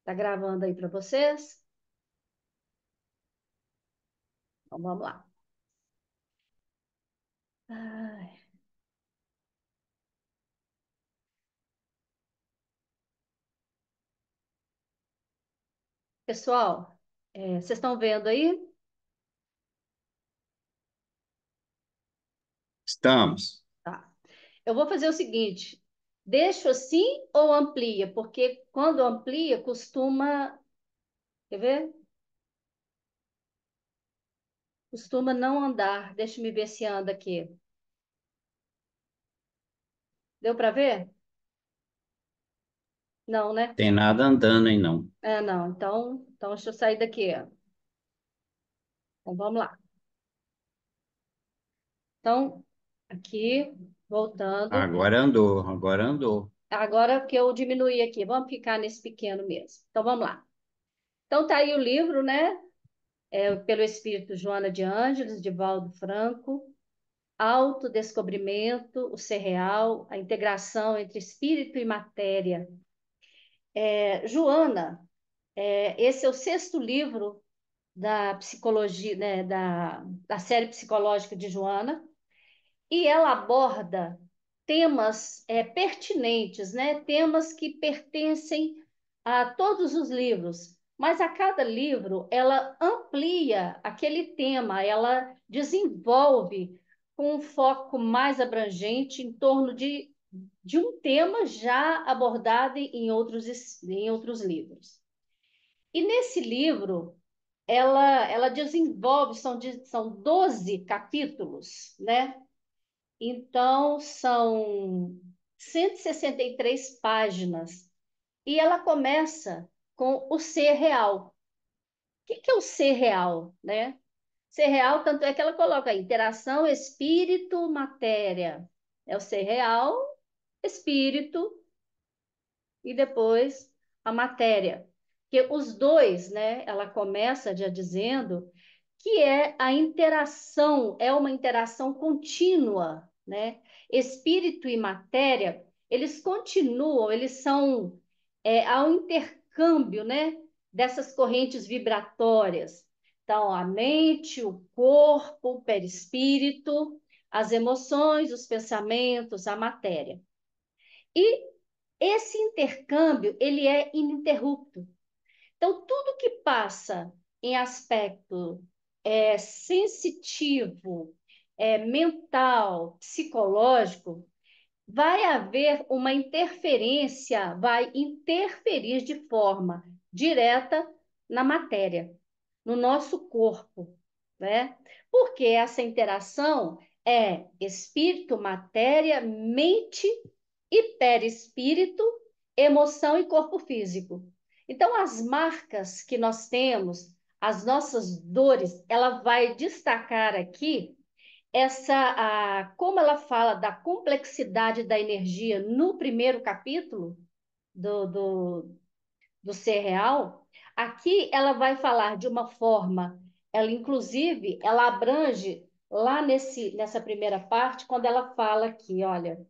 Tá gravando aí para vocês? Então vamos lá. Ai, pessoal, vocês estão vendo aí? Estamos. Tá. Eu vou fazer o seguinte: deixo assim ou amplia? Porque quando amplia, costuma. Quer ver? Costuma não andar. Deixa eu ver se anda aqui. Deu para ver? Não, né? Tem nada andando aí, não. Não. Então deixa eu sair daqui. Então vamos lá. Então, aqui, voltando. Agora andou, agora andou. Agora que eu diminuí aqui, vamos ficar nesse pequeno mesmo. Então vamos lá. Então tá aí o livro, né? Pelo espírito Joana de Ângeles, de Valdo Franco, Autodescobrimento, o Ser Real, a integração entre espírito e matéria. Joana, esse é o sexto livro da psicologia, né, da série psicológica de Joana, e ela aborda temas pertinentes, né? Temas que pertencem a todos os livros, mas a cada livro ela amplia aquele tema, ela desenvolve com um foco mais abrangente em torno de um tema já abordado em outros livros. E nesse livro, ela desenvolve, são 12 capítulos, né? Então, são 163 páginas. E ela começa com o ser real. O que é o ser real, né? Ser real, tanto é que ela coloca aí, interação espírito-matéria. É o ser real, espírito e depois a matéria. Que os dois, né? Ela começa já dizendo que é a interação, é uma interação contínua, né? Espírito e matéria, eles continuam, eles são ao intercâmbio, né? Dessas correntes vibratórias. Então, a mente, o corpo, o perispírito, as emoções, os pensamentos, a matéria. E esse intercâmbio, ele é ininterrupto. Então, tudo que passa em aspecto sensitivo, mental, psicológico, vai haver uma interferência, vai interferir de forma direta na matéria, no nosso corpo, né? Porque essa interação é espírito, matéria, mente e perispírito, emoção e corpo físico. Então, as marcas que nós temos, as nossas dores, ela vai destacar aqui como ela fala da complexidade da energia no primeiro capítulo do, do, do Ser Real, aqui ela vai falar de uma forma, ela inclusive, ela abrange lá nessa primeira parte, quando ela fala aqui, olha,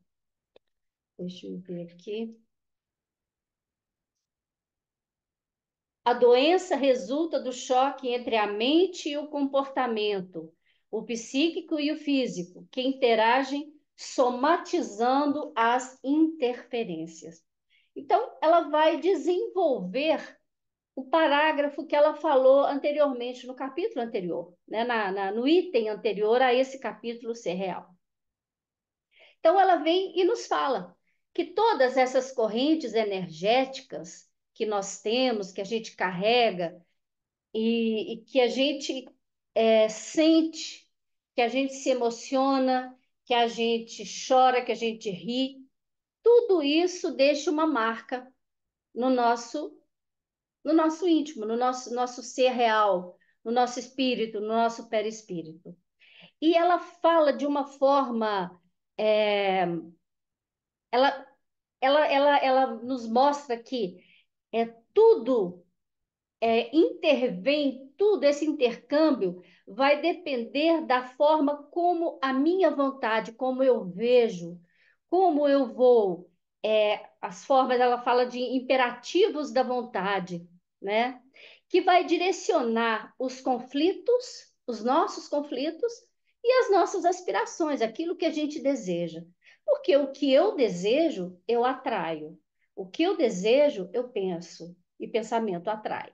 deixa eu ver aqui. A doença resulta do choque entre a mente e o comportamento, o psíquico e o físico, que interagem somatizando as interferências. Então, ela vai desenvolver o parágrafo que ela falou anteriormente, no capítulo anterior, né? No item anterior a esse capítulo ser real. Então, ela vem e nos fala que todas essas correntes energéticas que nós temos, que a gente carrega, e que a gente sente, que a gente se emociona, que a gente chora, que a gente ri, tudo isso deixa uma marca no nosso íntimo, no nosso ser real, no nosso espírito, no nosso perispírito. E ela fala de uma forma, é, ela, ela nos mostra que tudo intervém, tudo esse intercâmbio vai depender da forma como a minha vontade, como eu vejo, como eu vou. as formas, ela fala de imperativos da vontade, né? Que vai direcionar os conflitos, os nossos conflitos e as nossas aspirações, aquilo que a gente deseja. Porque o que eu desejo, eu atraio. O que eu desejo, eu penso. E pensamento atrai.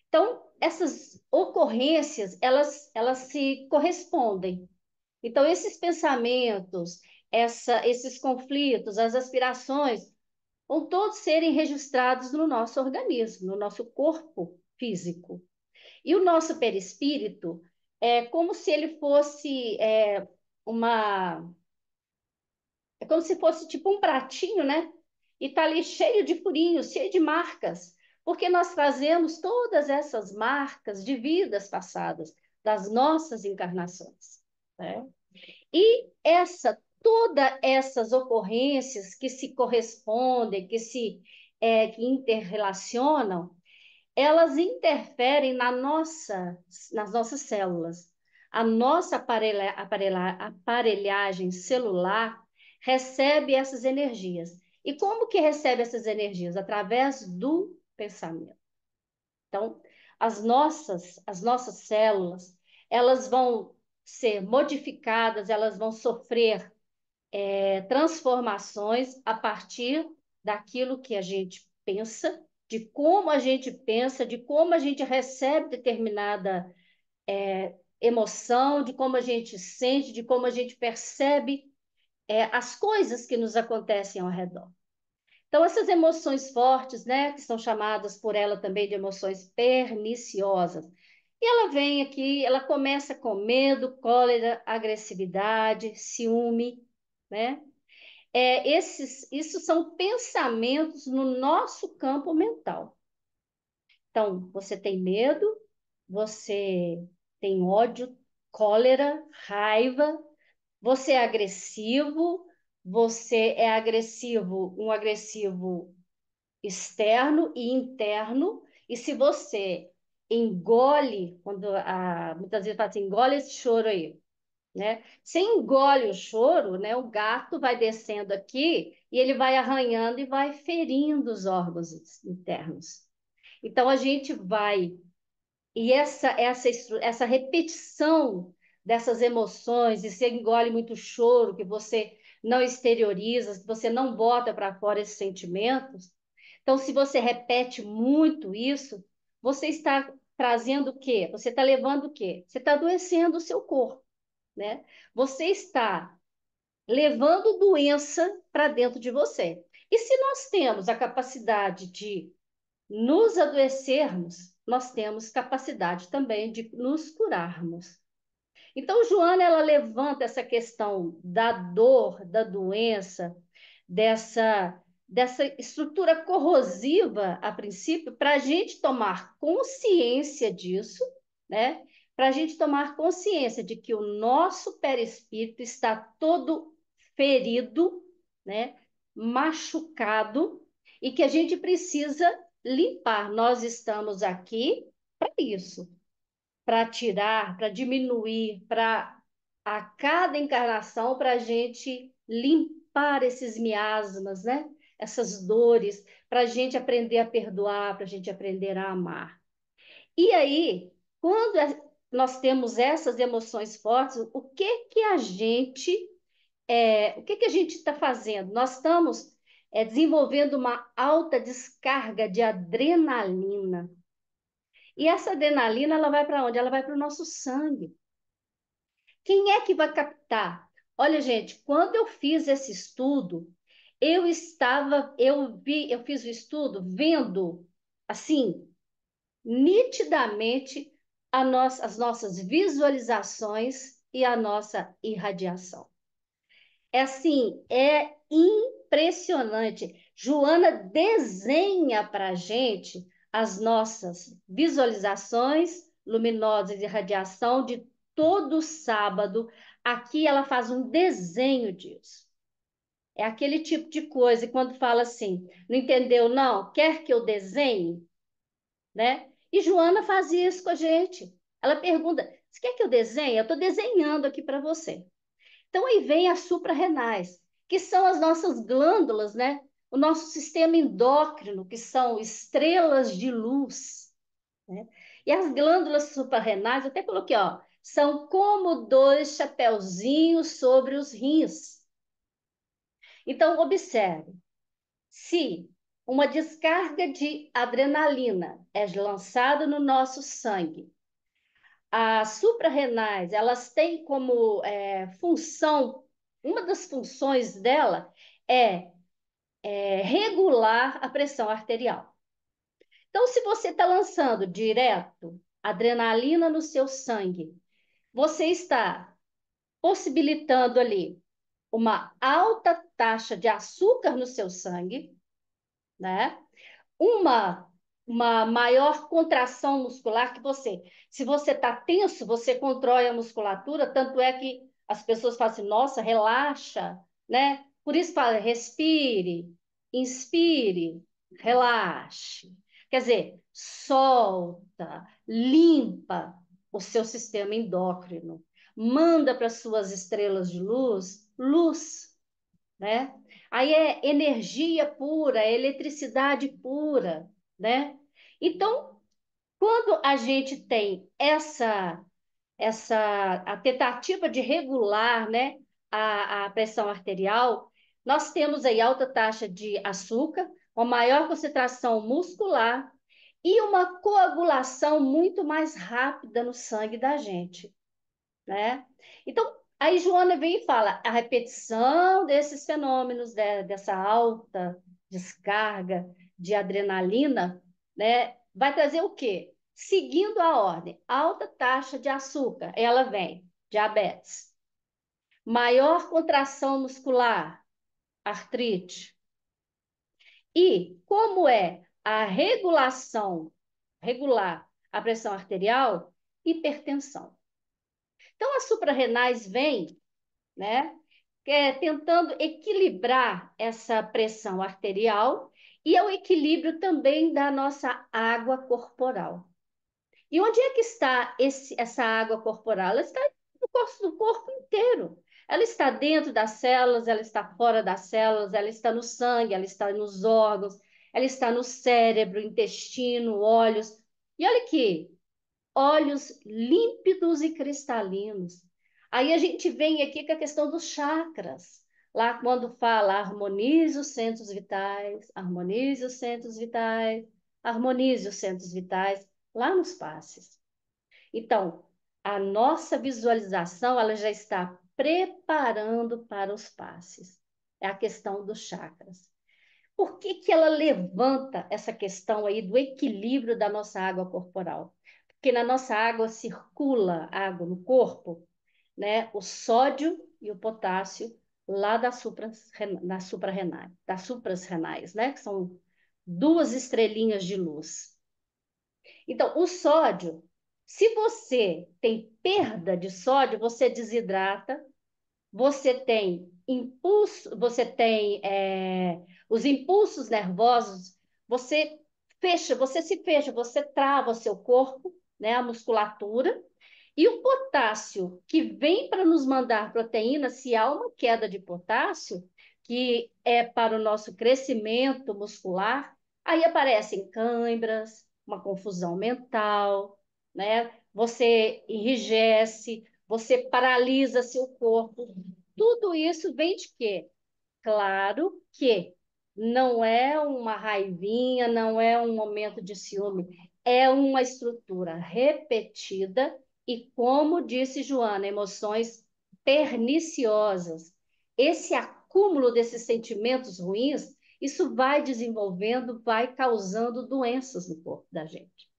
Então, essas ocorrências, elas se correspondem. Então, esses pensamentos, esses conflitos, as aspirações, vão todos serem registrados no nosso organismo, no nosso corpo físico. E o nosso perispírito é como se ele fosse uma. É como se fosse tipo um pratinho, né? E tá ali cheio de furinhos, cheio de marcas, porque nós trazemos todas essas marcas de vidas passadas, das nossas encarnações, né? E todas essas ocorrências que se correspondem, que interrelacionam, elas interferem nas nossas células. A nossa aparelhagem celular recebe essas energias. E como que recebe essas energias? Através do pensamento. Então, as nossas células, elas vão ser modificadas, elas vão sofrer transformações a partir daquilo que a gente pensa, de como a gente pensa, de como a gente recebe determinada emoção, de como a gente sente, de como a gente percebe as coisas que nos acontecem ao redor. Então, essas emoções fortes, né, que são chamadas por ela também de emoções perniciosas, e ela vem aqui, ela começa com medo, cólera, agressividade, ciúme, né? Isso são pensamentos no nosso campo mental. Então, você tem medo, você tem ódio, cólera, raiva, você é agressivo, um agressivo externo e interno, e se você engole, muitas vezes fala assim, engole esse choro aí, né? Você engole o choro, né? O gato vai descendo aqui e ele vai arranhando e vai ferindo os órgãos internos. Então a gente vai e essa repetição dessas emoções, e você engole muito choro, que você não exterioriza, que você não bota para fora esses sentimentos. Então, se você repete muito isso, você está trazendo o quê? Você está levando o quê? Você está adoecendo o seu corpo, né? Você está levando doença para dentro de você. E se nós temos a capacidade de nos adoecermos, nós temos capacidade também de nos curarmos. Então, Joana, ela levanta essa questão da dor, da doença, dessa estrutura corrosiva, a princípio, para a gente tomar consciência disso, né? Para a gente tomar consciência de que o nosso perispírito está todo ferido, né? Machucado, e que a gente precisa limpar. Nós estamos aqui para isso, para tirar, para diminuir, para a cada encarnação, para a gente limpar esses miasmas, né? Essas dores, para a gente aprender a perdoar, para a gente aprender a amar. E aí, quando nós temos essas emoções fortes, o que que a gente está fazendo? Nós estamos desenvolvendo uma alta descarga de adrenalina. E essa adrenalina, ela vai para onde? Ela vai para o nosso sangue. Quem é que vai captar? Olha, gente, quando eu fiz esse estudo, eu fiz o estudo vendo, assim, nitidamente as nossas visualizações e a nossa irradiação. É assim, é impressionante. Joana desenha para a gente as nossas visualizações luminosas de radiação de todo sábado. Aqui ela faz um desenho disso. É aquele tipo de coisa, quando fala assim, não entendeu, não? Quer que eu desenhe? Né? E Joana faz isso com a gente. Ela pergunta, você quer que eu desenhe? Eu estou desenhando aqui para você. Então, aí vem as suprarrenais, que são as nossas glândulas, né? O nosso sistema endócrino, que são estrelas de luz, né? E as glândulas suprarrenais, eu até coloquei, ó, são como dois chapeuzinhos sobre os rins. Então, observe, se uma descarga de adrenalina é lançada no nosso sangue, as suprarrenais, elas têm como função, uma das funções dela é regular a pressão arterial. Então, se você está lançando direto adrenalina no seu sangue, você está possibilitando ali uma alta taxa de açúcar no seu sangue, né? uma, uma maior contração muscular que você. Se você está tenso, você contrai a musculatura, tanto é que as pessoas falam assim, nossa, relaxa, né? Por isso fala, respire, inspire, relaxe. Quer dizer, solta, limpa o seu sistema endócrino, manda para suas estrelas de luz, luz, né? Aí é energia pura, é eletricidade pura, né? Então, quando a gente tem a tentativa de regular, né, a pressão arterial, nós temos aí alta taxa de açúcar, uma maior concentração muscular e uma coagulação muito mais rápida no sangue da gente, né? Então, aí Joana vem e fala, a repetição desses fenômenos, dessa alta descarga de adrenalina, né, vai trazer o quê? Seguindo a ordem, alta taxa de açúcar, ela vem, diabetes, maior contração muscular, artrite. E como é a regular a pressão arterial, hipertensão. Então, as suprarrenais vêm, né? Tentando equilibrar essa pressão arterial e é o equilíbrio também da nossa água corporal. E onde é que está essa água corporal? Ela está no corpo inteiro. Ela está dentro das células, ela está fora das células, ela está no sangue, ela está nos órgãos, ela está no cérebro, intestino, olhos. E olha aqui, olhos límpidos e cristalinos. Aí a gente vem aqui com a questão dos chakras. Lá quando fala harmonize os centros vitais, harmonize os centros vitais, harmonize os centros vitais, lá nos passes. Então, a nossa visualização, ela já está preparando para os passes. É a questão dos chakras. Por que que ela levanta essa questão aí do equilíbrio da nossa água corporal? Porque na nossa água circula água no corpo, né? O sódio e o potássio lá das supras renais, né? Que são duas estrelinhas de luz. Então, o sódio, se você tem perda de sódio, você desidrata, você tem impulso, os impulsos nervosos, você se fecha, você trava o seu corpo, né, a musculatura, e o potássio que vem para nos mandar proteína, se há uma queda de potássio, que é para o nosso crescimento muscular, aí aparecem câimbras, uma confusão mental, né? Você enrijece, você paralisa seu corpo. Tudo isso vem de quê? Claro que não é uma raivinha, não é um momento de ciúme, é uma estrutura repetida e, como disse Joana, emoções perniciosas. Esse acúmulo desses sentimentos ruins, isso vai desenvolvendo, vai causando doenças no corpo da gente.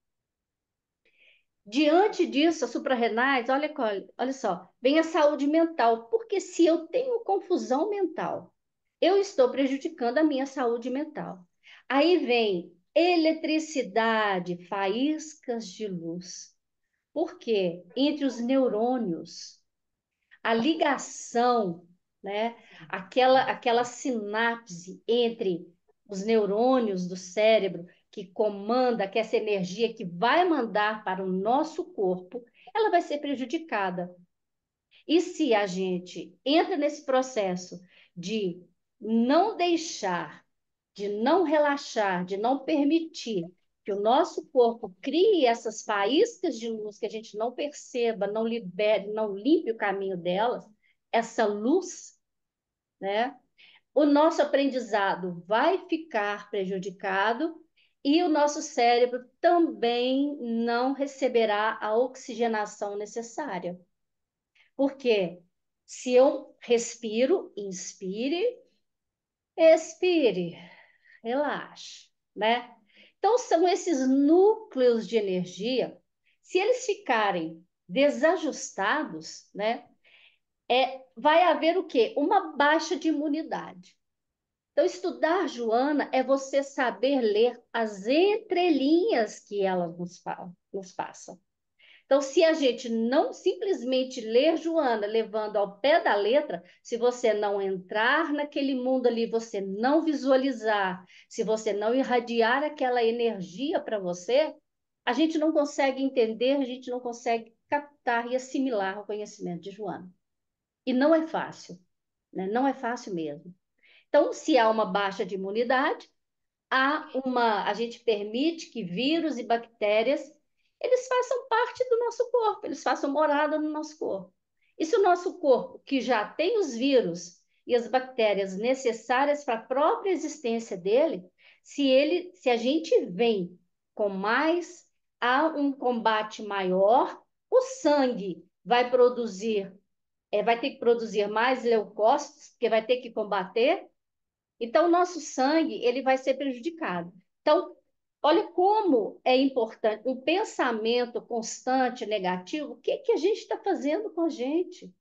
Diante disso, as suprarrenais, olha só, vem a saúde mental, porque se eu tenho confusão mental, eu estou prejudicando a minha saúde mental. Aí vem eletricidade, faíscas de luz. Por quê? Entre os neurônios, a ligação, né? Aquela sinapse entre os neurônios do cérebro que comanda, que essa energia que vai mandar para o nosso corpo, ela vai ser prejudicada. E se a gente entra nesse processo de não deixar, de não relaxar, de não permitir que o nosso corpo crie essas faíscas de luz que a gente não perceba, não libere, não limpe o caminho delas, essa luz, né? O nosso aprendizado vai ficar prejudicado e o nosso cérebro também não receberá a oxigenação necessária. Porque se eu respiro, inspire, expire, relaxe, né? Então, são esses núcleos de energia, se eles ficarem desajustados, né? Vai haver o quê? Uma baixa de imunidade. Então, estudar Joana é você saber ler as entrelinhas que ela nos passa. Então, se a gente não simplesmente ler Joana levando ao pé da letra, se você não entrar naquele mundo ali, você não visualizar, se você não irradiar aquela energia para você, a gente não consegue entender, a gente não consegue captar e assimilar o conhecimento de Joana. E não é fácil, né? Não é fácil mesmo. Então, se há uma baixa de imunidade, a gente permite que vírus e bactérias eles façam parte do nosso corpo, eles façam morada no nosso corpo. E se o nosso corpo, que já tem os vírus e as bactérias necessárias para a própria existência dele, se a gente vem com mais a um combate maior, o sangue vai ter que produzir mais leucócitos, porque vai ter que combater, então, o nosso sangue ele vai ser prejudicado. Então, olha como é importante um pensamento constante negativo. O que que a gente está fazendo com a gente,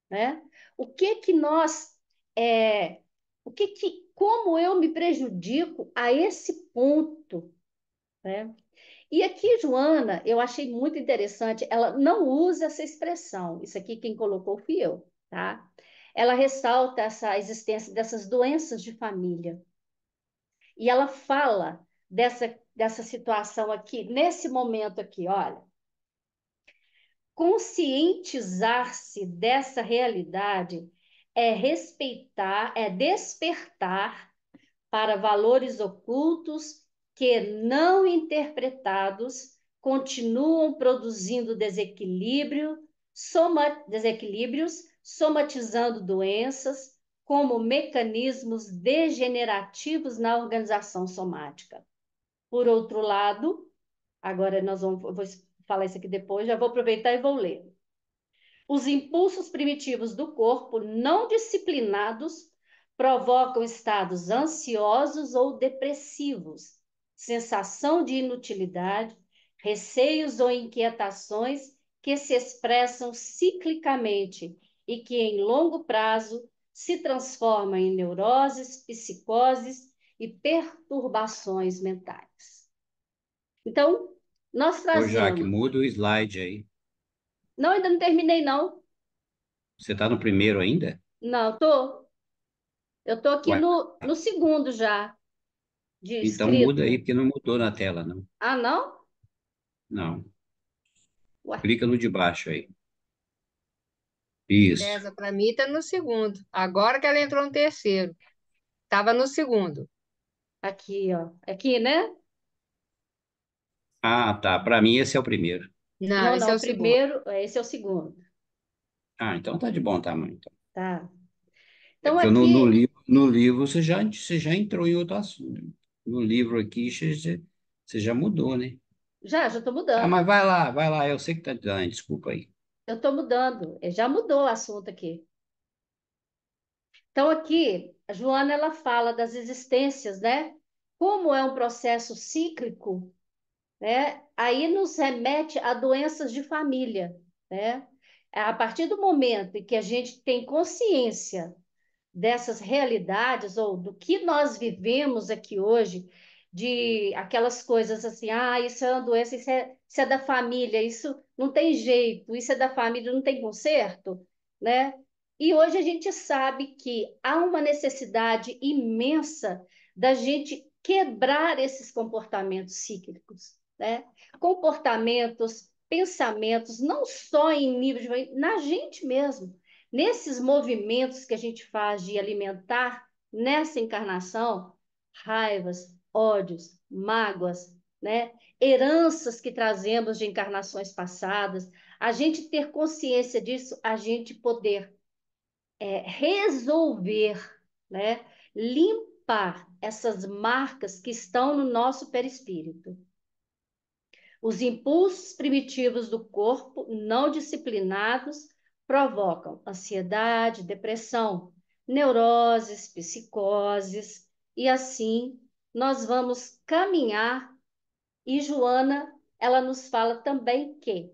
né? O que que nós, como eu me prejudico a esse ponto, né? E aqui, Joana, eu achei muito interessante. Ela não usa essa expressão. Isso aqui quem colocou fui eu, tá? Ela ressalta essa existência dessas doenças de família. E ela fala dessa situação aqui, nesse momento aqui, olha. Conscientizar-se dessa realidade é respeitar, é despertar para valores ocultos que, não interpretados, continuam produzindo desequilíbrios, somatizando doenças como mecanismos degenerativos na organização somática. Por outro lado, agora eu vou falar isso aqui depois, já vou aproveitar e vou ler. Os impulsos primitivos do corpo, não disciplinados, provocam estados ansiosos ou depressivos, sensação de inutilidade, receios ou inquietações que se expressam ciclicamente e que, em longo prazo, se transformam em neuroses, psicoses e perturbações mentais. Então, nós Ô, Jaque, trazemos. muda o slide aí. Não, ainda não terminei, não. Você está no primeiro ainda? Não, tô. Eu estou aqui Ué, no segundo já de então muda aí, escrito. porque não mudou na tela, não. Ah, não? Não. Ué, Clica no de baixo aí. Isso. César, para mim, está no segundo. Agora que ela entrou no terceiro. Estava no segundo. aqui, ó. Aqui, né? Ah, tá. Para mim, esse é o primeiro. Não, Não, esse não, é o o segundo. primeiro, esse é o segundo, Ah, então tá de bom tamanho. Então. tá? É Então, porque no aqui, livro, no livro você já entrou em outro assunto. No livro aqui você já mudou, né? já estou Ah, mudando. mas vai lá, eu sei que tá dando, desculpa aí. Eu estou mudando. Já mudou o assunto aqui. Então, aqui, a Joana, ela fala das existências, né? Como é um processo cíclico, né? Aí nos remete a doenças de família, né? A partir do momento em que a gente tem consciência dessas realidades ou do que nós vivemos aqui hoje, de aquelas coisas assim, isso é uma doença, isso é da família, isso não tem jeito, isso é da família, não tem conserto, né? E hoje a gente sabe que há uma necessidade imensa da gente quebrar esses comportamentos cíclicos, né? Comportamentos, pensamentos, não só em nível de, na gente mesmo, nesses movimentos que a gente faz de alimentar nessa encarnação, raivas, ódios, mágoas, né? Heranças que trazemos de encarnações passadas, a gente ter consciência disso, a gente poder resolver, né? Limpar essas marcas que estão no nosso perispírito. Os impulsos primitivos do corpo, não disciplinados, provocam ansiedade, depressão, neuroses, psicoses, e assim nós vamos caminhar. E Joana, ela nos fala também que,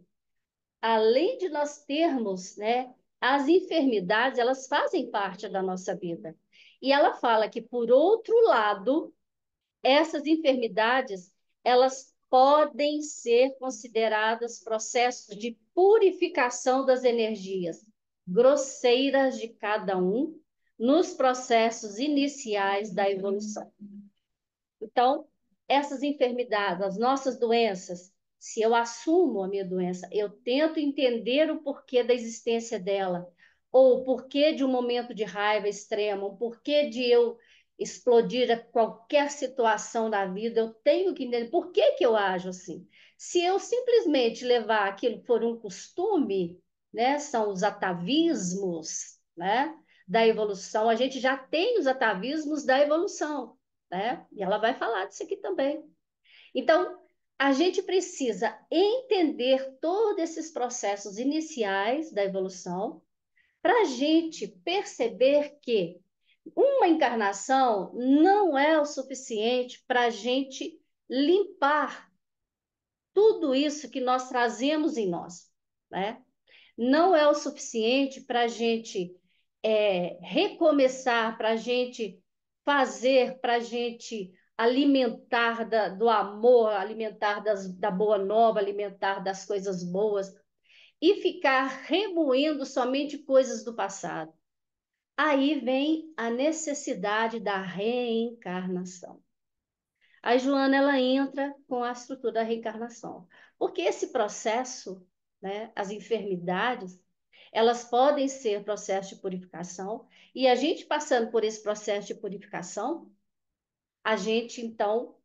além de nós termos, né, as enfermidades, elas fazem parte da nossa vida. E ela fala que, por outro lado, essas enfermidades, elas podem ser consideradas processos de purificação das energias grosseiras de cada um nos processos iniciais da evolução. Então, essas enfermidades, as nossas doenças, se eu assumo a minha doença, eu tento entender o porquê da existência dela, ou o porquê de um momento de raiva extrema, o porquê de eu explodir a qualquer situação da vida, eu tenho que entender por que que eu ajo assim. Se eu simplesmente levar aquilo por um costume, né, são os atavismos, né, da evolução, a gente já tem os atavismos da evolução, né? E ela vai falar disso aqui também. Então, a gente precisa entender todos esses processos iniciais da evolução para a gente perceber que uma encarnação não é o suficiente para a gente limpar tudo isso que nós trazemos em nós, né? Não é o suficiente para a gente recomeçar, para a gente fazer, para a gente alimentar do amor, alimentar da boa nova, alimentar das coisas boas e ficar remoendo somente coisas do passado. Aí vem a necessidade da reencarnação. A Joana, ela entra com a estrutura da reencarnação, porque esse processo, né, as enfermidades, elas podem ser processo de purificação, e a gente passando por esse processo de purificação, a gente então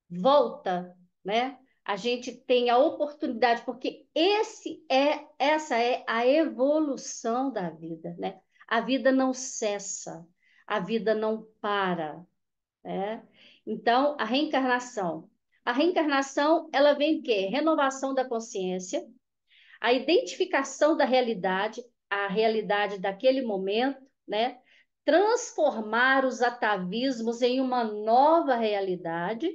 volta, né? A gente tem a oportunidade, porque essa é a evolução da vida, né? A vida não cessa, a vida não para, né? Então, a reencarnação, ela vem o quê? Renovação da consciência, a identificação da realidade, a realidade daquele momento, né? Transformar os atavismos em uma nova realidade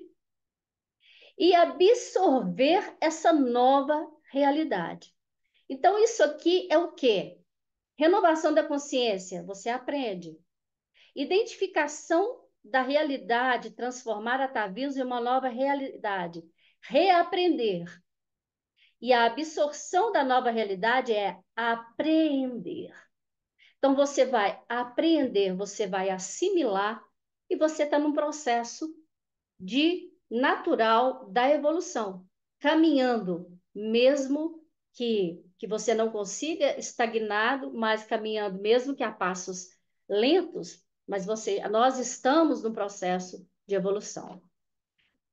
e absorver essa nova realidade. Então, isso aqui é o quê? Renovação da consciência, você aprende. Identificação da realidade, transformar atavismos em uma nova realidade. Reaprender. E a absorção da nova realidade é apreender. Então, você vai apreender, você vai assimilar, e você está num processo de natural da evolução, caminhando, mesmo que você não consiga estagnado, mas caminhando, mesmo que a passos lentos, mas nós estamos num processo de evolução.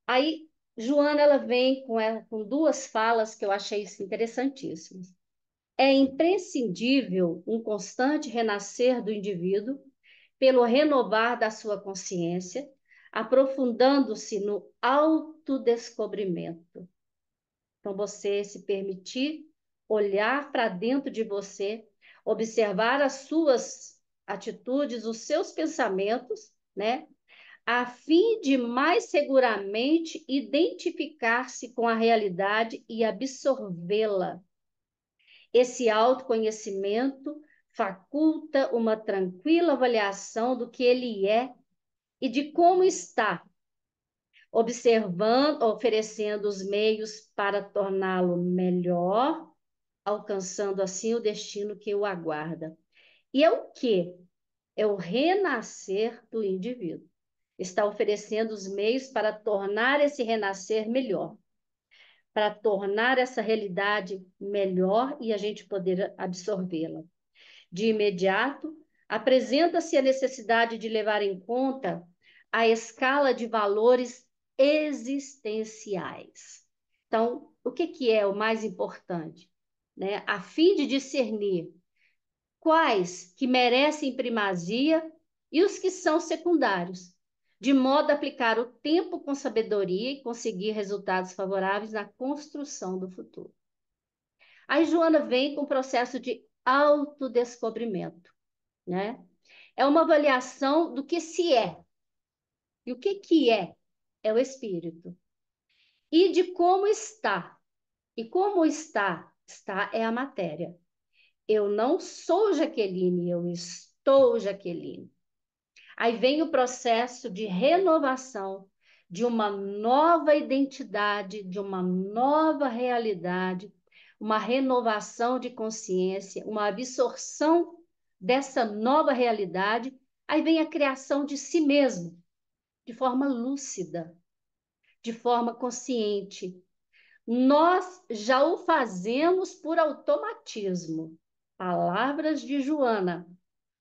Aí, Joana, ela vem com duas falas que eu achei interessantíssimas. É imprescindível um constante renascer do indivíduo pelo renovar da sua consciência, aprofundando-se no autodescobrimento. Então, você se permitir olhar para dentro de você, observar as suas atitudes, os seus pensamentos, né? A fim de mais seguramente identificar-se com a realidade e absorvê-la. Esse autoconhecimento faculta uma tranquila avaliação do que ele é e de como está, observando, oferecendo os meios para torná-lo melhor, alcançando assim o destino que o aguarda. E é o quê? É o renascer do indivíduo. Está oferecendo os meios para tornar esse renascer melhor, para tornar essa realidade melhor e a gente poder absorvê-la. De imediato, apresenta-se a necessidade de levar em conta a escala de valores existenciais. Então, o que é o mais importante? Né? A fim de discernir quais que merecem primazia e os que são secundários, de modo a aplicar o tempo com sabedoria e conseguir resultados favoráveis na construção do futuro. Aí Joana vem com o processo de autodescobrimento, né? É uma avaliação do que se é. E o que é? É o espírito. E de como está. E como está? Está é a matéria. Eu não sou Jaqueline, eu estou Jaqueline. Aí vem o processo de renovação de uma nova identidade, de uma nova realidade, uma renovação de consciência, uma absorção dessa nova realidade. Aí vem a criação de si mesmo, de forma lúcida, de forma consciente. Nós já o fazemos por automatismo. Palavras de Joana,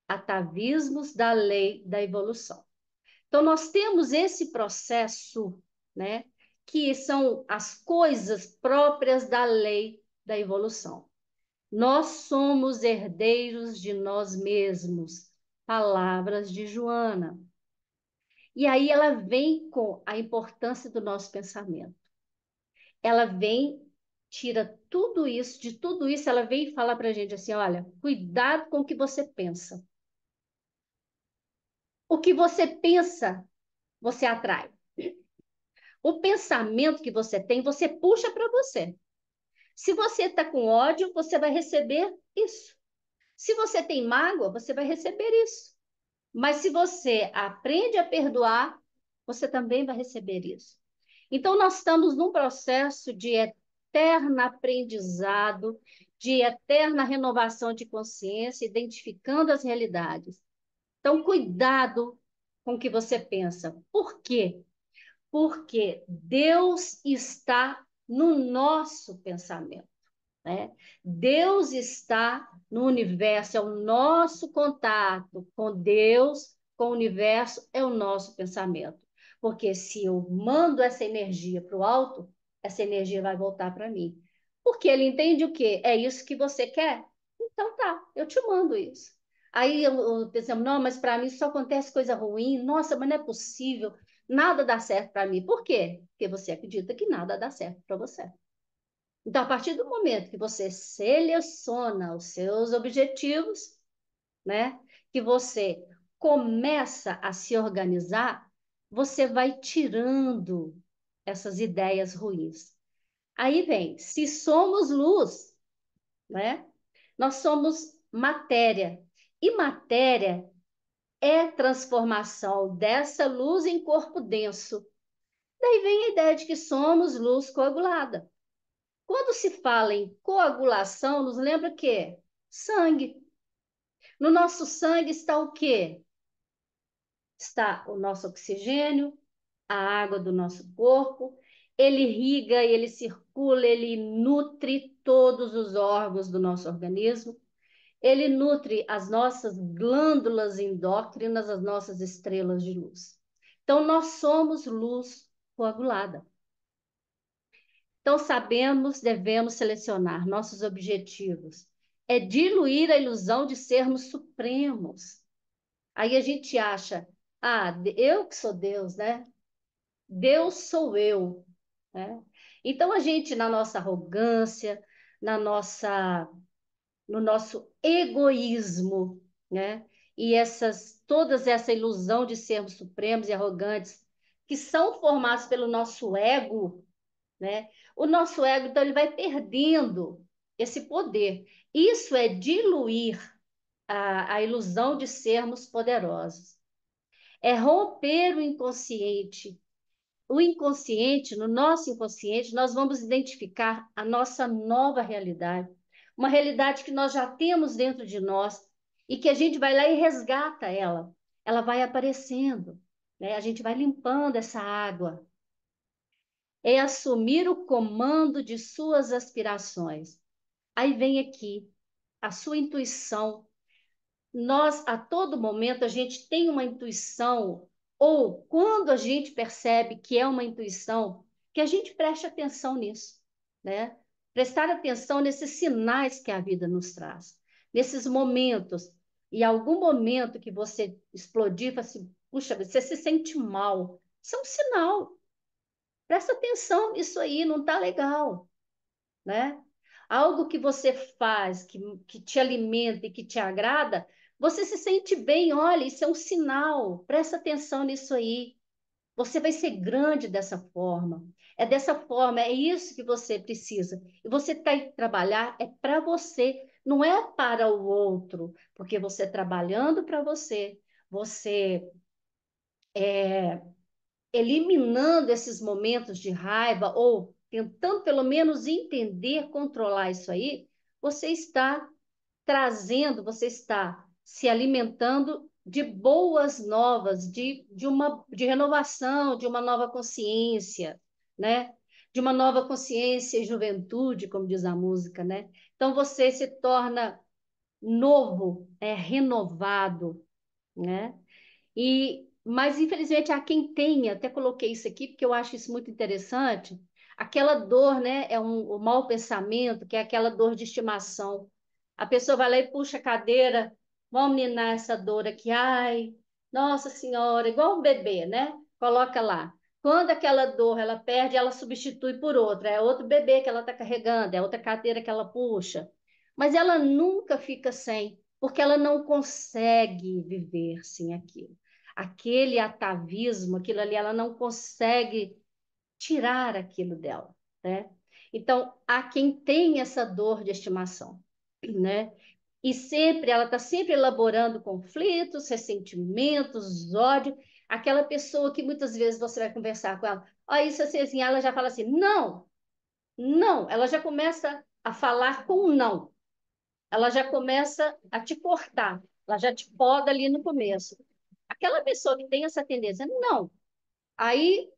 atavismos da lei da evolução. Então, nós temos esse processo, né, que são as coisas próprias da lei da evolução. Nós somos herdeiros de nós mesmos. Palavras de Joana. E aí ela vem com a importância do nosso pensamento. Ela vem, tira tudo isso, de tudo isso, ela vem e fala para a gente assim: olha, cuidado com o que você pensa. O que você pensa, você atrai. O pensamento que você tem, você puxa para você. Se você está com ódio, você vai receber isso. Se você tem mágoa, você vai receber isso. Mas se você aprende a perdoar, você também vai receber isso. Então, nós estamos num processo de eterno aprendizado, de eterna renovação de consciência, identificando as realidades. Então, cuidado com o que você pensa. Por quê? Porque Deus está no nosso pensamento, né? Deus está no universo, é o nosso contato com Deus, com o universo, é o nosso pensamento. Porque se eu mando essa energia para o alto, essa energia vai voltar para mim. Porque ele entende o quê? É isso que você quer? Então tá, eu te mando isso. Aí eu pensamos, não, mas para mim só acontece coisa ruim. Nossa, mas não é possível. Nada dá certo para mim. Por quê? Porque você acredita que nada dá certo para você. Então, a partir do momento que você seleciona os seus objetivos, né, que você começa a se organizar, você vai tirando essas ideias ruins. Aí vem, se somos luz, né, nós somos matéria. E matéria é transformação dessa luz em corpo denso. Daí vem a ideia de que somos luz coagulada. Quando se fala em coagulação, nos lembra o quê? Sangue. No nosso sangue está o quê? Está o nosso oxigênio, a água do nosso corpo. Ele irriga, ele circula, ele nutre todos os órgãos do nosso organismo. Ele nutre as nossas glândulas endócrinas, as nossas estrelas de luz. Então, nós somos luz coagulada. Então, sabemos, devemos selecionar nossos objetivos. É diluir a ilusão de sermos supremos. Aí a gente acha, eu que sou Deus, né? Deus sou eu, né? Então, a gente, na nossa arrogância, na nossa, no nosso egoísmo, né? E todas essa ilusão de sermos supremos e arrogantes, que são formados pelo nosso ego, né? O nosso ego, então, ele vai perdendo esse poder. Isso é diluir a ilusão de sermos poderosos. É romper o inconsciente. O inconsciente, no nosso inconsciente, nós vamos identificar a nossa nova realidade. Uma realidade que nós já temos dentro de nós e que a gente vai lá e resgata ela. Ela vai aparecendo, né? A gente vai limpando essa água, é assumir o comando de suas aspirações. Aí vem aqui a sua intuição, nós, a todo momento, a gente tem uma intuição, ou quando a gente percebe que é uma intuição, que a gente preste atenção nisso, né? Prestar atenção nesses sinais que a vida nos traz, nesses momentos. E algum momento que você explodir, fala assim, puxa, você se sente mal. Isso é um sinal. Presta atenção nisso aí, não está legal, né? Algo que você faz, que te alimenta e que te agrada, você se sente bem, olha, isso é um sinal, presta atenção nisso aí. Você vai ser grande dessa forma. É dessa forma, é isso que você precisa. E você está em trabalhar é para você, não é para o outro, porque você trabalhando para você, você eliminando esses momentos de raiva ou tentando pelo menos entender, controlar isso aí, você está trazendo, você está se alimentando de boas novas, de renovação, de uma nova consciência, né? De uma nova consciência e juventude, como diz a música, né? Então você se torna novo, renovado, né? Mas infelizmente há quem tenha, até coloquei isso aqui porque eu acho isso muito interessante, aquela dor, né, o mau pensamento, que é aquela dor de estimação. A pessoa vai lá e puxa a cadeira, vamos ninar essa dor aqui, ai, nossa senhora, igual um bebê, né? Coloca lá. Quando aquela dor ela perde, ela substitui por outra, é outro bebê que ela está carregando, é outra cadeira que ela puxa. Mas ela nunca fica sem, porque ela não consegue viver sem aquilo. Aquele atavismo, aquilo ali, ela não consegue tirar aquilo dela, né? Então, há quem tem essa dor de estimação, né? E sempre, ela está sempre elaborando conflitos, ressentimentos, ódio. Aquela pessoa que muitas vezes você vai conversar com ela, ó, isso assim, ela já fala assim, não, não, ela já começa a falar com um não. Ela já começa a te cortar, ela já te poda ali no começo. Aquela pessoa que tem essa tendência, não. Aí,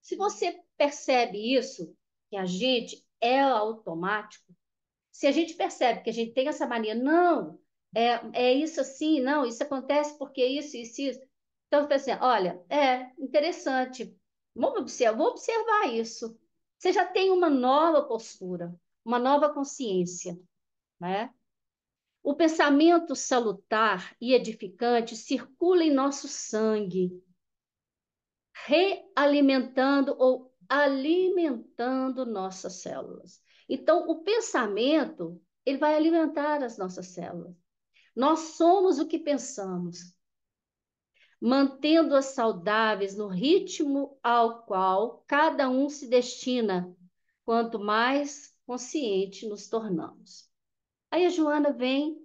se você percebe isso, que a gente é automático, se a gente percebe que a gente tem essa mania, não, é isso assim, não, isso acontece porque isso, isso. Então, eu assim, olha, é interessante, vou observar isso. Você já tem uma nova postura, uma nova consciência, né? O pensamento salutar e edificante circula em nosso sangue, realimentando ou alimentando nossas células. Então, o pensamento, ele vai alimentar as nossas células. Nós somos o que pensamos, mantendo-as saudáveis no ritmo ao qual cada um se destina, quanto mais consciente nos tornamos. Aí a Joana vem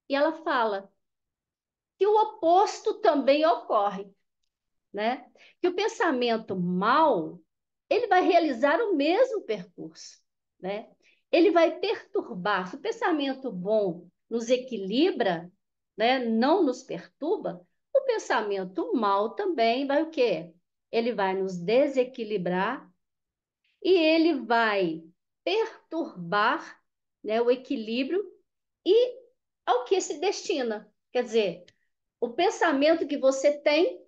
e ela fala que o oposto também ocorre, né? Que o pensamento mal, ele vai realizar o mesmo percurso, né? Ele vai perturbar. Se o pensamento bom nos equilibra, né? Não nos perturba, o pensamento mal também vai o quê? Ele vai nos desequilibrar e ele vai perturbar, né, o equilíbrio e ao que se destina. Quer dizer, o pensamento que você tem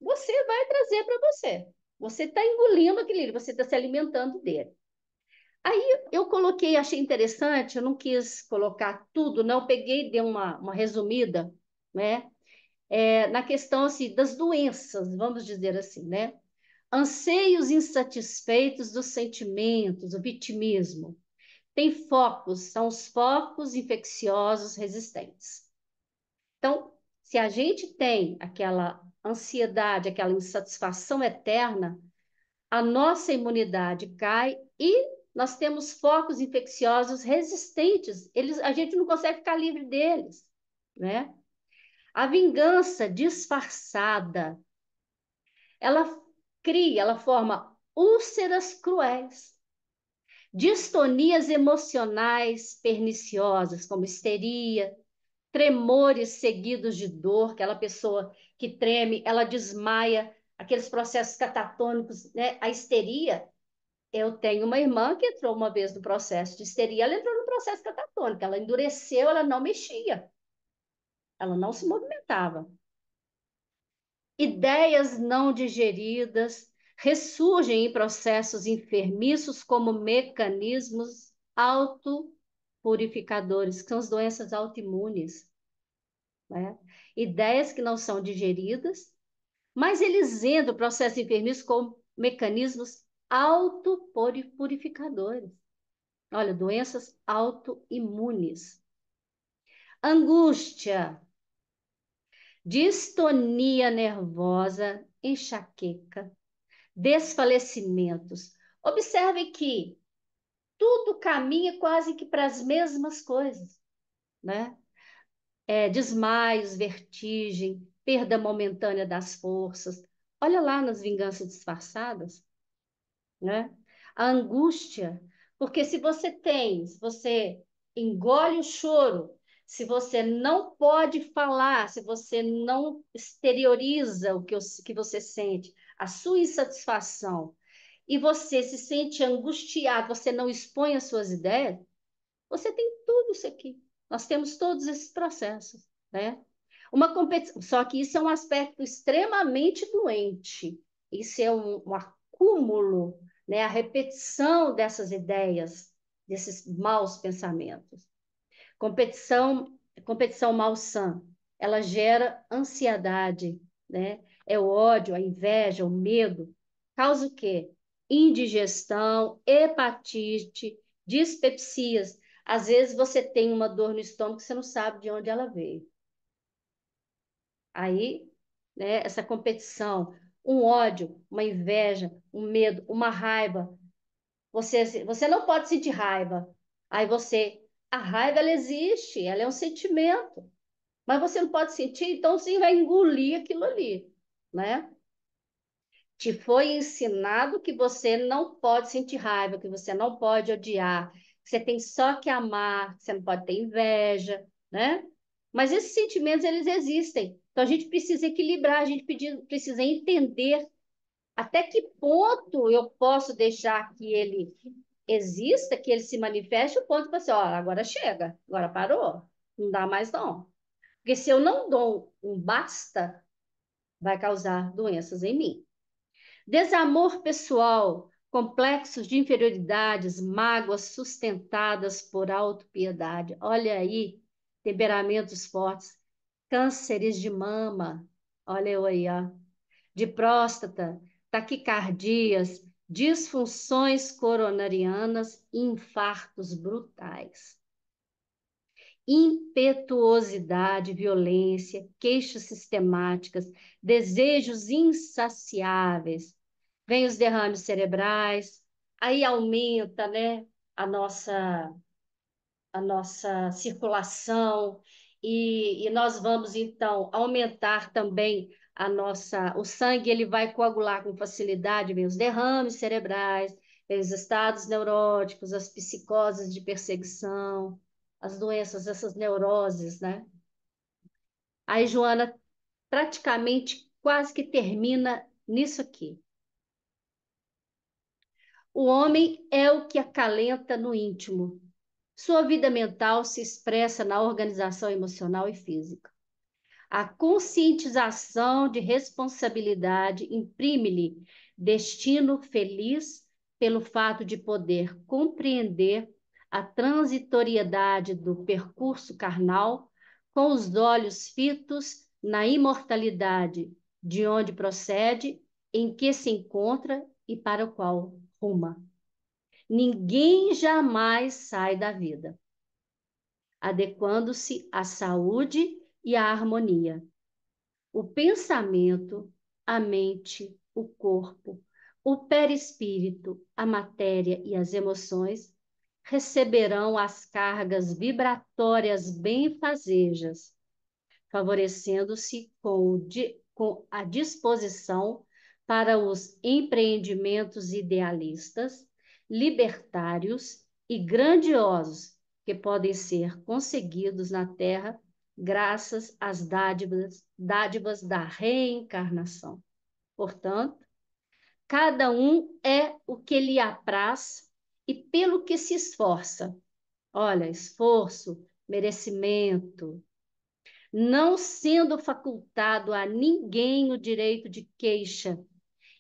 você vai trazer para você. Você está engolindo aquele livro, você está se alimentando dele. Aí eu coloquei, achei interessante, eu não quis colocar tudo, não, eu peguei e dei uma resumida, né? Na questão assim, das doenças, vamos dizer assim, né? Anseios insatisfeitos dos sentimentos, o vitimismo. Tem focos, são os focos infecciosos resistentes. Então, se a gente tem aquela ansiedade, aquela insatisfação eterna, a nossa imunidade cai e nós temos focos infecciosos resistentes. A gente não consegue ficar livre deles, né? A vingança disfarçada, ela ela forma úlceras cruéis, distonias emocionais perniciosas, como histeria, tremores seguidos de dor, aquela pessoa que treme, ela desmaia, aqueles processos catatônicos, né? A histeria, eu tenho uma irmã que entrou uma vez no processo de histeria, ela entrou no processo catatônico, ela endureceu, ela não mexia. ela não se movimentava. Ideias não digeridas ressurgem em processos enfermiços como mecanismos autopurificadores, que são as doenças autoimunes, né? Ideias que não são digeridas, mas eles entram no processo enfermiço como mecanismos autopurificadores. Olha, doenças autoimunes. Angústia, distonia nervosa, enxaqueca, desfalecimentos. Observe que tudo caminha quase que para as mesmas coisas, né? Desmaios, vertigem, perda momentânea das forças. Olha lá nas vinganças disfarçadas, né? A angústia, porque se você engole o choro, se você não pode falar, se você não exterioriza que você sente, a sua insatisfação, e você se sente angustiado, você não expõe as suas ideias, você tem tudo isso aqui. Nós temos todos esses processos, né? Uma competição, só que isso é um aspecto extremamente doente. Isso é um acúmulo, né? A repetição dessas ideias, desses maus pensamentos. Competição, competição malsã, ela gera ansiedade, né? É o ódio, a inveja, o medo. Causa o quê? Indigestão, hepatite, dispepsias. Às vezes você tem uma dor no estômago que você não sabe de onde ela veio. Aí, né, essa competição, um ódio, uma inveja, um medo, uma raiva. Você não pode sentir raiva. Aí a raiva ela existe, ela é um sentimento, mas você não pode sentir, então você vai engolir aquilo ali, né? Te foi ensinado que você não pode sentir raiva, que você não pode odiar, que você tem só que amar, que você não pode ter inveja, né? Mas esses sentimentos, eles existem. Então, a gente precisa equilibrar, a gente precisa entender até que ponto eu posso deixar que ele exista, que ele se manifeste, o ponto para você, ó, agora chega, agora parou, não dá mais não. Porque se eu não dou um basta, vai causar doenças em mim. Desamor pessoal, complexos de inferioridades, mágoas sustentadas por autopiedade. Olha aí, temperamentos fortes, cânceres de mama, olha eu aí, ó, de próstata, taquicardias, disfunções coronarianas e infartos brutais. Impetuosidade, violência, queixas sistemáticas, desejos insaciáveis. Vem os derrames cerebrais, aí aumenta, né, a nossa a nossa circulação e nós vamos então aumentar também o sangue ele vai coagular com facilidade, vem os derrames cerebrais, vem os estados neuróticos, as psicoses de perseguição, as doenças, essas neuroses, né? Aí, Joana, praticamente quase que termina nisso aqui. O homem é o que acalenta no íntimo. Sua vida mental se expressa na organização emocional e física. A conscientização de responsabilidade imprime-lhe destino feliz pelo fato de poder compreender a transitoriedade do percurso carnal com os olhos fitos na imortalidade de onde procede, em que se encontra e para o qual ruma. Ninguém jamais sai da vida, adequando-se à saúde e à harmonia. O pensamento, a mente, o corpo, o perispírito, a matéria e as emoções receberão as cargas vibratórias benfazejas, favorecendo-se com a disposição para os empreendimentos idealistas, libertários e grandiosos que podem ser conseguidos na Terra graças às dádivas da reencarnação. Portanto, cada um é o que lhe apraz e pelo que se esforça. Olha, esforço, merecimento. não sendo facultado a ninguém o direito de queixa,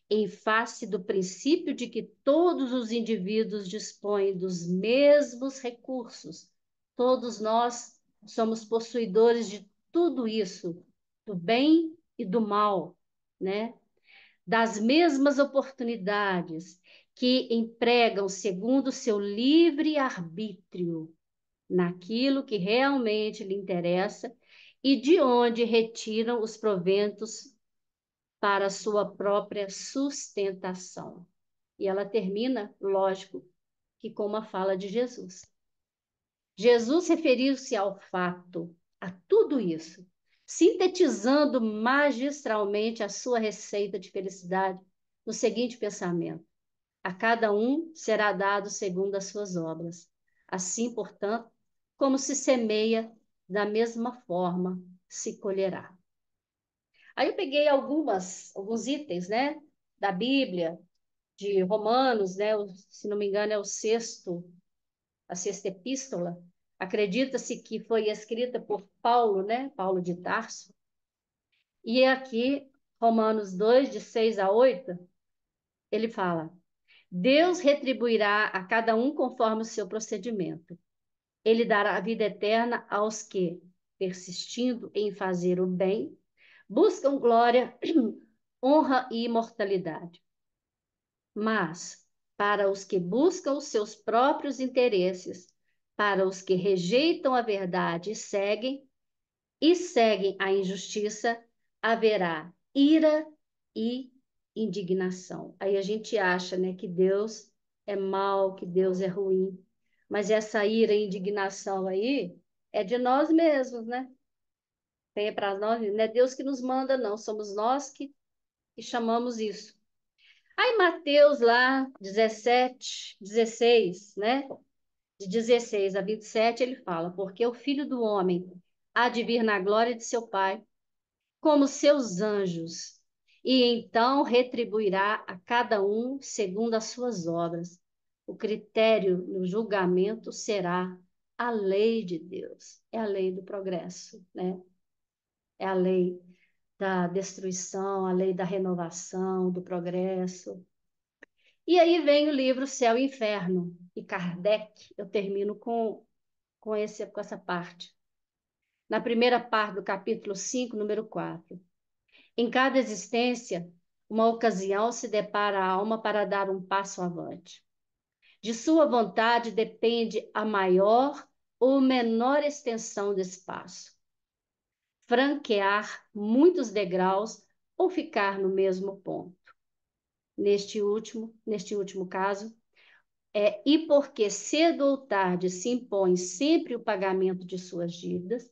em face do princípio de que todos os indivíduos dispõem dos mesmos recursos. Todos nós somos possuidores de tudo isso, do bem e do mal, né? Das mesmas oportunidades que empregam segundo o seu livre arbítrio naquilo que realmente lhe interessa e de onde retiram os proventos para a sua própria sustentação. E ela termina, lógico, que com uma fala de Jesus. Jesus referiu-se ao fato, a tudo isso, sintetizando magistralmente a sua receita de felicidade no seguinte pensamento: a cada um será dado segundo as suas obras. Assim, portanto, como se semeia, da mesma forma se colherá. Aí eu peguei alguns itens, né, da Bíblia, de Romanos, né, se não me engano é a sexta epístola. Acredita-se que foi escrita por Paulo, né, Paulo de Tarso. E aqui, Romanos 2, de 6 a 8, ele fala: Deus retribuirá a cada um conforme o seu procedimento. Ele dará a vida eterna aos que, persistindo em fazer o bem, buscam glória, honra e imortalidade. Mas, para os que buscam os seus próprios interesses, para os que rejeitam a verdade e seguem a injustiça, haverá ira e indignação. Aí a gente acha, né, que Deus é mau, que Deus é ruim. Mas essa ira e indignação aí é de nós mesmos, né? Tem para nós, não é Deus que nos manda, não. Somos nós que chamamos isso. Aí Mateus lá, 17, 16, né? De 16 a 27, ele fala: Porque o Filho do Homem há de vir na glória de seu Pai, como seus anjos, e então retribuirá a cada um segundo as suas obras. O critério no julgamento será a lei de Deus. É a lei do progresso, né? É a lei da destruição, a lei da renovação, do progresso. E aí vem o livro Céu e Inferno, e Kardec, eu termino com essa parte. Na primeira parte do capítulo 5, número 4. Em cada existência, uma ocasião se depara a alma para dar um passo avante. De sua vontade depende a maior ou menor extensão do espaço. Franquear muitos degraus ou ficar no mesmo ponto. Neste último caso, e porque cedo ou tarde se impõe sempre o pagamento de suas dívidas,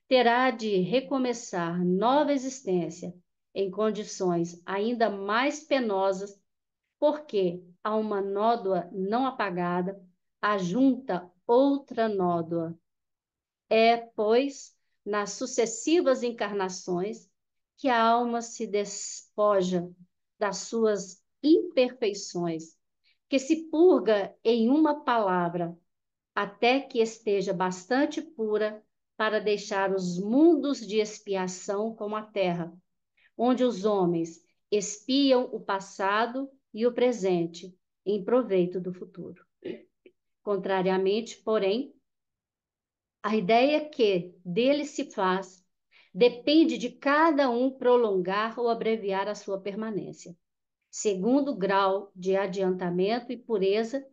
terá de recomeçar nova existência em condições ainda mais penosas, porque a uma nódoa não apagada ajunta outra nódoa. É, pois, nas sucessivas encarnações que a alma se despoja das suas imperfeições, que se purga em uma palavra, até que esteja bastante pura para deixar os mundos de expiação como a terra, onde os homens espiam o passado e o presente em proveito do futuro. Contrariamente, porém, a ideia que dele se faz depende de cada um prolongar ou abreviar a sua permanência, segundo o grau de adiantamento e pureza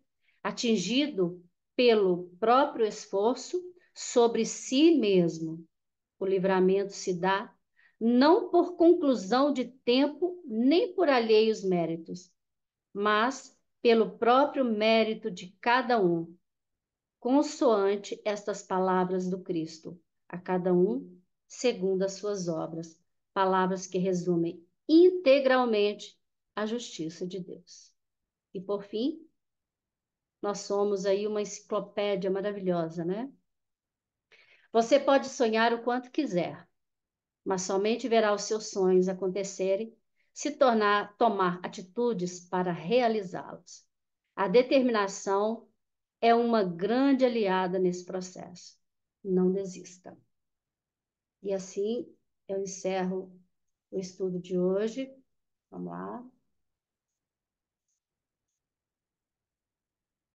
atingido pelo próprio esforço sobre si mesmo. O livramento se dá não por conclusão de tempo nem por alheios méritos, mas pelo próprio mérito de cada um, consoante estas palavras do Cristo, a cada um segundo as suas obras, palavras que resumem integralmente a justiça de Deus. E por fim, nós somos aí uma enciclopédia maravilhosa, né? Você pode sonhar o quanto quiser, mas somente verá os seus sonhos acontecerem se tomar atitudes para realizá-los. A determinação é uma grande aliada nesse processo. Não desista. E assim eu encerro o estudo de hoje. Vamos lá.